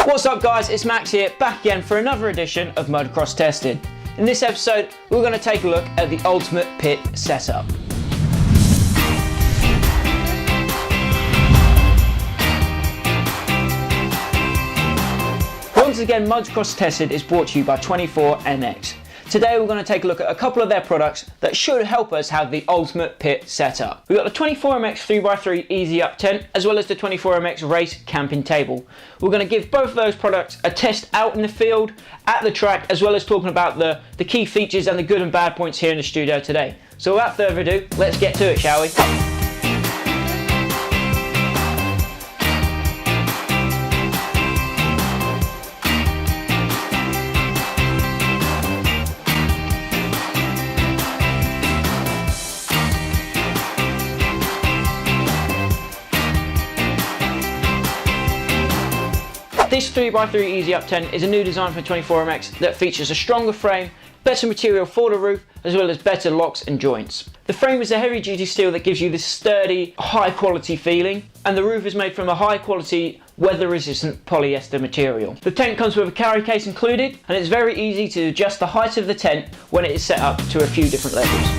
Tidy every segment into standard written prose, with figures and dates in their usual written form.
What's up guys, it's Max here, back again for another edition of Motocross Tested. In this episode, we're going to take a look at the ultimate pit setup. Once again, Motocross Tested is brought to you by 24MX. Today we're going to take a look at a couple of their products that should help us have the ultimate pit setup. We've got the 24MX 3x3 Easy Up tent, as well as the 24MX Race Camping Table. We're going to give both of those products a test out in the field, at the track, as well as talking about the key features and the good and bad points here in the studio today. So without further ado, let's get to it, shall we? This 3x3 Easy Up tent is a new design for 24MX that features a stronger frame, better material for the roof, as well as better locks and joints. The frame is a heavy duty steel that gives you this sturdy, high quality feeling, and the roof is made from a high quality, weather resistant polyester material. The tent comes with a carry case included, and it's very easy to adjust the height of the tent when it is set up to a few different levels.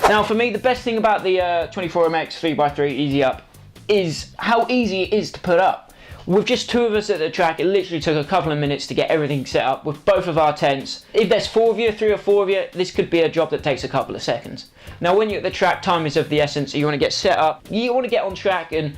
Now for me, the best thing about the 24MX 3x3 Easy Up is how easy it is to put up. With just two of us at the track, it literally took a couple of minutes to get everything set up with both of our tents. If there's four of you, three or four of you, this could be a job that takes a couple of seconds. Now when you're at the track, time is of the essence, so you want to get set up, you want to get on track and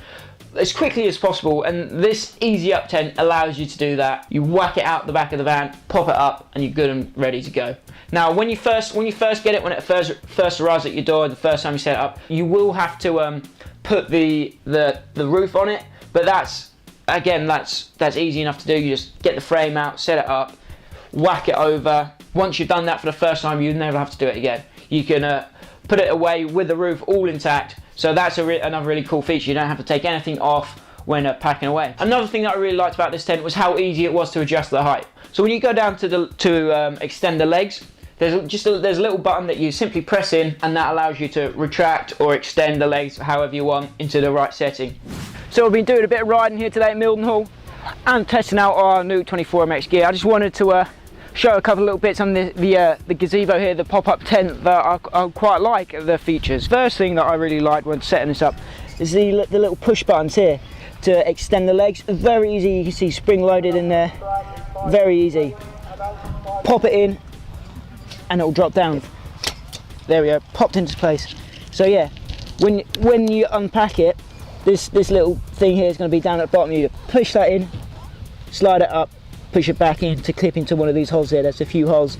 as quickly as possible, and this Easy Up tent allows you to do that. You whack it out the back of the van, pop it up, and you're good and ready to go. Now when you first get it, when it first arrives at your door, the first time you set it up, you will have to put the roof on it, but that's easy enough to do. You just get the frame out, set it up, whack it over. Once you've done that for the first time, you never have to do it again. You can put it away with the roof all intact. So that's another really cool feature. You don't have to take anything off when packing away. Another thing that I really liked about this tent was how easy it was to adjust the height. So when you go down to extend the legs, there's a little button that you simply press in, and that allows you to retract or extend the legs however you want into the right setting. So we've been doing a bit of riding here today at Mildenhall and testing out our new 24MX gear. I just wanted to show a couple of little bits on the gazebo here, the pop-up tent that I quite like the features. First thing that I really liked when setting this up is the little push buttons here to extend the legs. Very easy, you can see spring loaded in there, very easy. Pop it in and it'll drop down. There we go, popped into place. So yeah, when you unpack it, this little thing here is going to be down at the bottom. You push that in, slide it up, push it back in to clip into one of these holes here. There's a few holes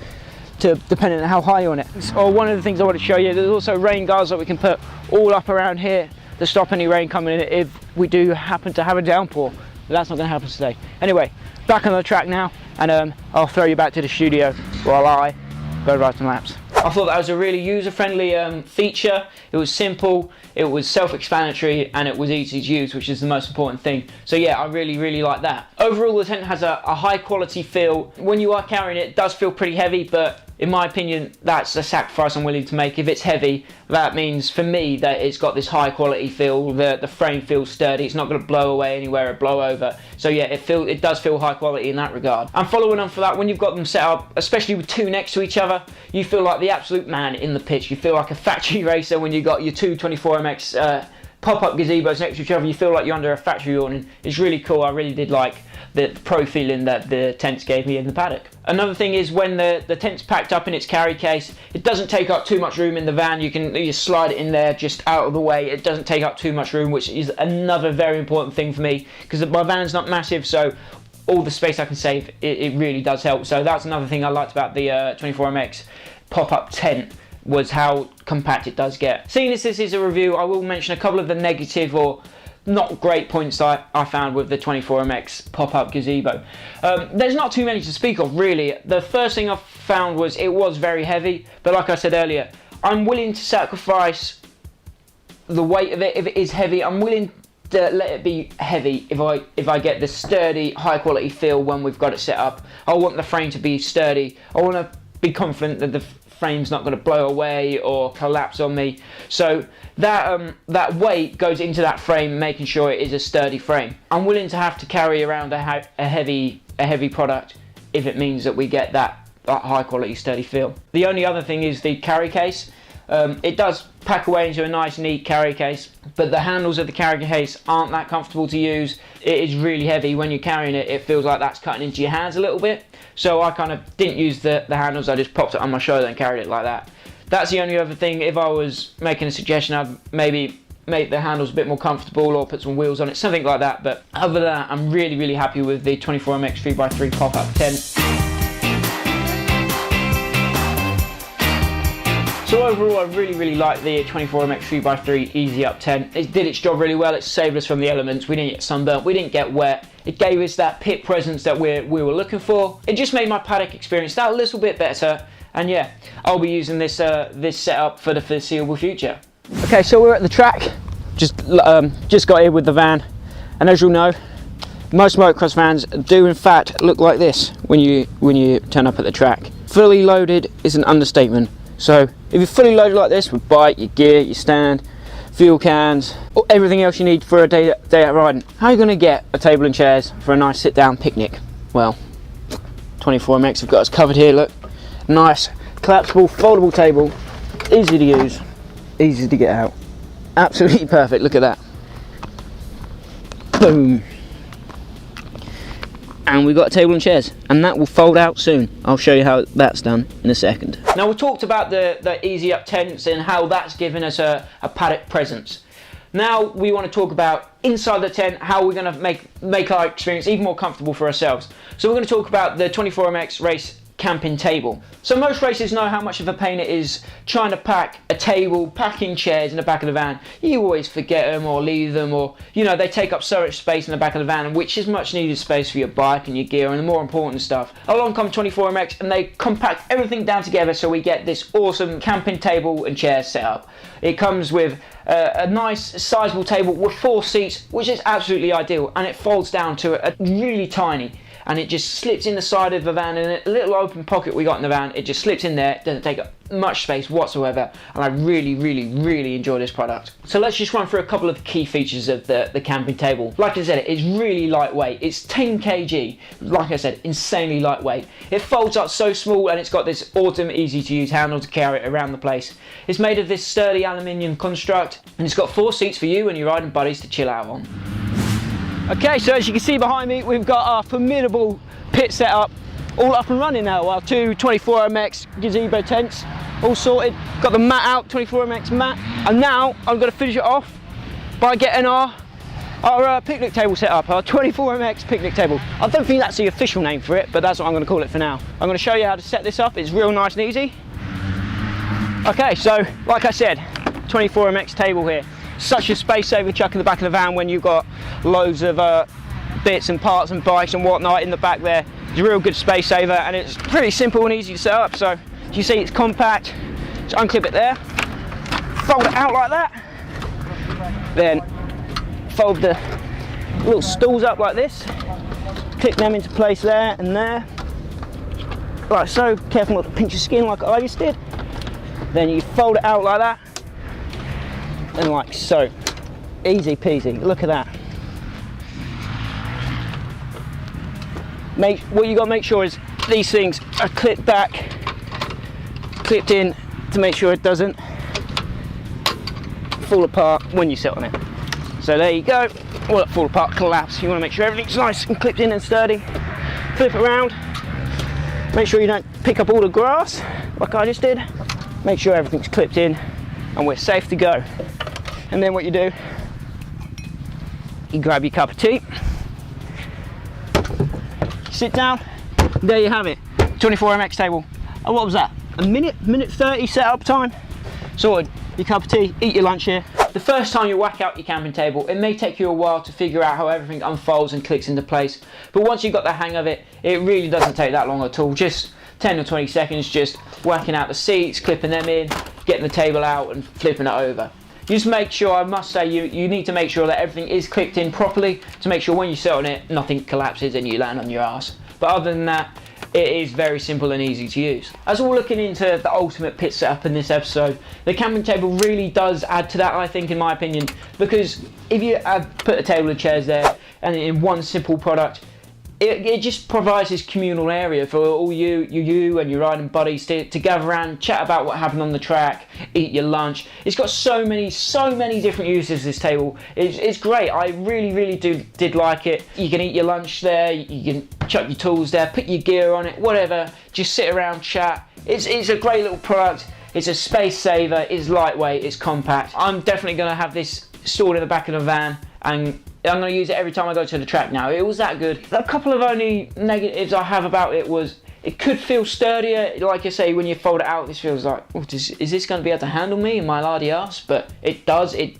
depending on how high you're on it. So one of the things I want to show you, there's also rain guards that we can put all up around here to stop any rain coming in if we do happen to have a downpour. But that's not going to happen today. Anyway, back on the track now, and I'll throw you back to the studio while I go ride some laps. I thought that was a really user-friendly feature. It was simple, it was self-explanatory, and it was easy to use, which is the most important thing. So yeah, I really like that. Overall, the tent has a high quality feel. When you are carrying it, it does feel pretty heavy, but in my opinion, that's a sacrifice I'm willing to make. If it's heavy, that means for me that it's got this high quality feel. The frame feels sturdy. It's not going to blow away anywhere or blow over. So yeah, it does feel high quality in that regard. And following on for that, when you've got them set up, especially with two next to each other, you feel like the absolute man in the pitch. You feel like a factory racer when you've got your two 24MX pop-up gazebos next to each other. You feel like you're under a factory awning. It's really cool. I really did like the pro feeling that the tents gave me in the paddock. Another thing is when the tent's packed up in its carry case, it doesn't take up too much room in the van. You can just slide it in there just out of the way. It doesn't take up too much room, which is another very important thing for me, because my van's not massive, so all the space I can save, it really does help. So that's another thing I liked about the 24MX pop-up tent, was how compact it does get. Seeing as this is a review, I will mention a couple of the negative or not great points I found with the 24MX pop-up gazebo. There's not too many to speak of really. The first thing I found was it was very heavy, but like I said earlier, I'm willing to sacrifice the weight of it if it is heavy. I'm willing to let it be heavy if I get the sturdy, high quality feel when we've got it set up. I want the frame to be sturdy. I want to be confident that the frame's not going to blow away or collapse on me. So that weight goes into that frame, making sure it is a sturdy frame. I'm willing to have to carry around a heavy product if it means that we get that high quality sturdy feel. The only other thing is the carry case. It does pack away into a nice neat carry case, but the handles of the carry case aren't that comfortable to use. It is really heavy. When you're carrying it, it feels like that's cutting into your hands a little bit. So I kind of didn't use the handles, I just popped it on my shoulder and carried it like that. That's the only other thing. If I was making a suggestion, I'd maybe make the handles a bit more comfortable or put some wheels on it, something like that. But other than that, I'm really happy with the 24MX 3x3 pop-up tent. So overall, I really like the 24MX 3x3 Easy Up tent. It did its job really well. It saved us from the elements. We didn't get sunburnt, we didn't get wet. It gave us that pit presence that we were looking for. It just made my paddock experience that a little bit better. And yeah, I'll be using this this setup for the foreseeable future. Okay, so we're at the track. Just got here with the van, and as you'll know, most motocross vans do in fact look like this when you turn up at the track. Fully loaded is an understatement. So if you're fully loaded like this with bike, your gear, your stand, fuel cans, or everything else you need for a day out riding, how are you going to get a table and chairs for a nice sit-down picnic? Well, 24MX have got us covered here. Look, nice collapsible foldable table, easy to use, easy to get out, absolutely perfect. Look at that, boom. And we've got a table and chairs, and that will fold out soon. I'll show you how that's done in a second. Now, we talked about the Easy Up tents and how that's given us a paddock presence. Now we want to talk about inside the tent, how we're going to make our experience even more comfortable for ourselves. So we're going to talk about the 24MX race camping table. So most racers know how much of a pain it is trying to pack a table, packing chairs in the back of the van. You always forget them or leave them, or they take up so much space in the back of the van, which is much needed space for your bike and your gear and the more important stuff. Along come 24MX and they compact everything down together, so we get this awesome camping table and chair setup. It comes with a nice sizable table with 4 seats, which is absolutely ideal, and it folds down to a really tiny, and it just slips in the side of the van, and a little open pocket we got in the van, it just slips in there. It doesn't take up much space whatsoever, and I really enjoy this product. So let's just run through a couple of the key features of the camping table. Like I said, it's really lightweight. It's 10 kg, like I said, insanely lightweight. It folds up so small, and it's got this awesome easy to use handle to carry it around the place. It's made of this sturdy aluminium construct, and it's got 4 seats for you and your riding buddies to chill out on. Okay, so as you can see behind me, we've got our formidable pit setup all up and running now. Our 2 24MX gazebo tents all sorted. Got the mat out, 24MX mat, and now I'm going to finish it off by getting our picnic table set up, our 24MX picnic table. I don't think that's the official name for it, but that's what I'm going to call it for now. I'm going to show you how to set this up. It's real nice and easy. Okay, so like I said, 24MX table here. Such a space saver chuck in the back of the van when you've got loads of bits and parts and bikes and whatnot in the back there. It's a real good space saver, and it's pretty simple and easy to set up. So you see it's compact. Just unclip it there, fold it out like that, then fold the little stools up like this, clip them into place there and there, like so. Careful not to pinch your skin like I just did. Then you fold it out like that, and like so. Easy peasy. Look at that. What you got to make sure is these things are clipped back, clipped in, to make sure it doesn't fall apart when you sit on it. So there you go. Well, not fall apart, collapse. You want to make sure everything's nice and clipped in and sturdy. Flip it around. Make sure you don't pick up all the grass like I just did. Make sure everything's clipped in and we're safe to go. And then what you do, you grab your cup of tea, sit down, there you have it, 24MX table. And what was that, a minute 30 setup time? Sorted. Your cup of tea, eat your lunch here. The first time you whack out your camping table, it may take you a while to figure out how everything unfolds and clicks into place, but once you've got the hang of it, it really doesn't take that long at all. Just 10 or 20 seconds, just whacking out the seats, clipping them in, getting the table out and flipping it over. You just make sure, I must say, you need to make sure that everything is clipped in properly to make sure when you sit on it, nothing collapses and you land on your ass. But other than that, it is very simple and easy to use. As we're looking into the ultimate pit setup in this episode, the camping table really does add to that, I think, in my opinion, because if you put a table of chairs there and in one simple product, it just provides this communal area for all you and your riding buddies to gather around, chat about what happened on the track, eat your lunch. It's got so many different uses, this table. It's great. I really did like it. You can eat your lunch there, you can chuck your tools there, put your gear on it, whatever, just sit around, chat. It's a great little product. It's a space saver, it's lightweight, it's compact. I'm definitely going to have this stored in the back of the van, and I'm going to use it every time I go to the track now. It was that good. A couple of only negatives I have about it was it could feel sturdier. Like I say, when you fold it out, this feels like, oh, is this going to be able to handle me and my lardy ass? But it does. It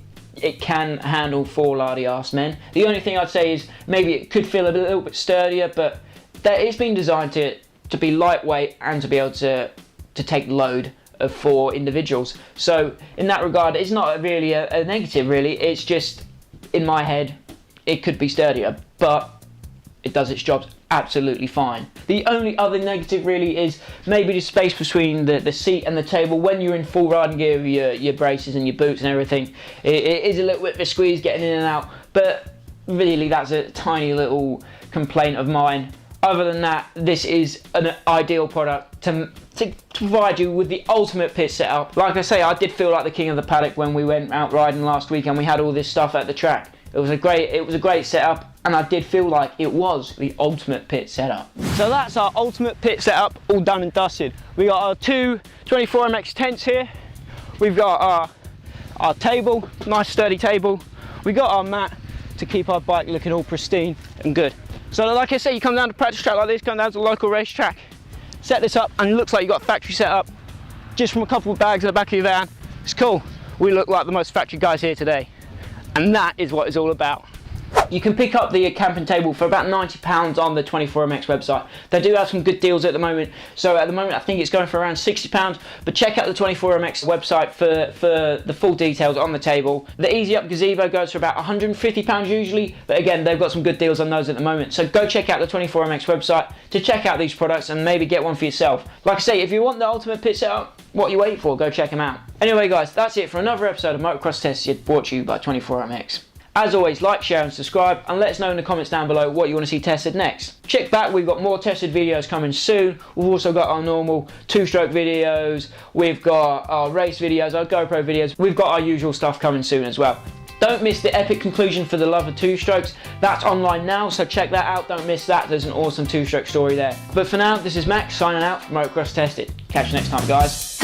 can handle 4 lardy ass men. The only thing I'd say is maybe it could feel a little bit sturdier, but it's been designed to be lightweight and to be able to take load of 4 individuals. So in that regard, it's not really a negative, really. It's just, in my head, it could be sturdier, but it does its job absolutely fine. The only other negative really is maybe the space between the seat and the table. When you're in full riding gear with your braces and your boots and everything, it is a little bit of a squeeze getting in and out, but really that's a tiny little complaint of mine. Other than that, this is an ideal product to provide you with the ultimate pit setup. Like I say, I did feel like the king of the paddock when we went out riding last week and we had all this stuff at the track. It was a great setup, and I did feel like it was the ultimate pit setup. So that's our ultimate pit setup, all done and dusted. We got our 2 24MX tents here. We've got our table, nice sturdy table. We got our mat to keep our bike looking all pristine and good. So like I say, you come down to practice track like this, come down to the local racetrack, set this up, and it looks like you got a factory set up just from a couple of bags at the back of your van. It's cool. We look like the most factory guys here today. And that is what it's all about. You can pick up the camping table for about £90 on the 24MX website. They do have some good deals at the moment. So at the moment I think it's going for around £60, but check out the 24MX website for the full details on the table. The Easy Up gazebo goes for about £150 usually, but again, they've got some good deals on those at the moment. So go check out the 24MX website to check out these products and maybe get one for yourself. Like I say, if you want the ultimate pit setup, what are you waiting for? Go check them out. Anyway guys, that's it for another episode of Motocross Tested, brought to you by 24MX. As always, like, share and subscribe, and let us know in the comments down below what you want to see tested next. Check back, we've got more tested videos coming soon. We've also got our normal 2-stroke videos, we've got our race videos, our GoPro videos, we've got our usual stuff coming soon as well. Don't miss the epic conclusion for the love of 2-strokes. That's online now, so check that out, don't miss that. There's an awesome 2-stroke story there. But for now, this is Max signing out from Motocross Tested. Catch you next time, guys.